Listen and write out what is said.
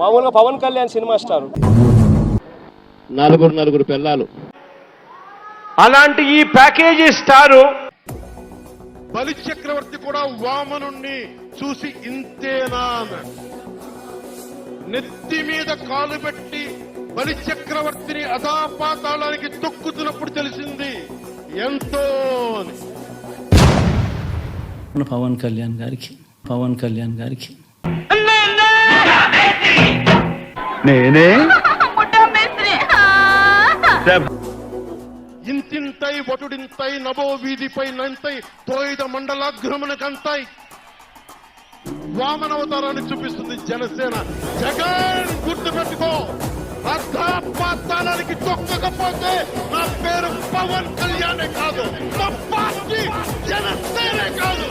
మామూలుగా Pawan Kalyan cinema star, నలుగురు పిల్లలు. అలాంటి ఈ ప్యాకేజీ స్టారు బలి చక్రవర్తి కూడా వామనుణ్ణి చూసి ఇంతేనా అన్నాడు. నెత్తి మీద కాలు పెట్టి బలి చక్రవర్తిని అధాపాతాళానికి తొక్కుతున్నప్పుడు తెలిసింది ఎంతో అని. పవన్ కళ్యాణ్ గారికి నేనే ఇంతింతై వటుడింతై నభో వీధిపై నంతై తోయిద మండలాగ్రమణకంతై వామనవతారాన్ని చూపిస్తుంది జనసేన. జగన్ గుర్తుపెట్టుకో, అర్ధపాతాళానికి తొక్కకపోతే నా పేరు పవన్ కళ్యాణే కాదు, నా పార్టీ జనసేనే కాదు.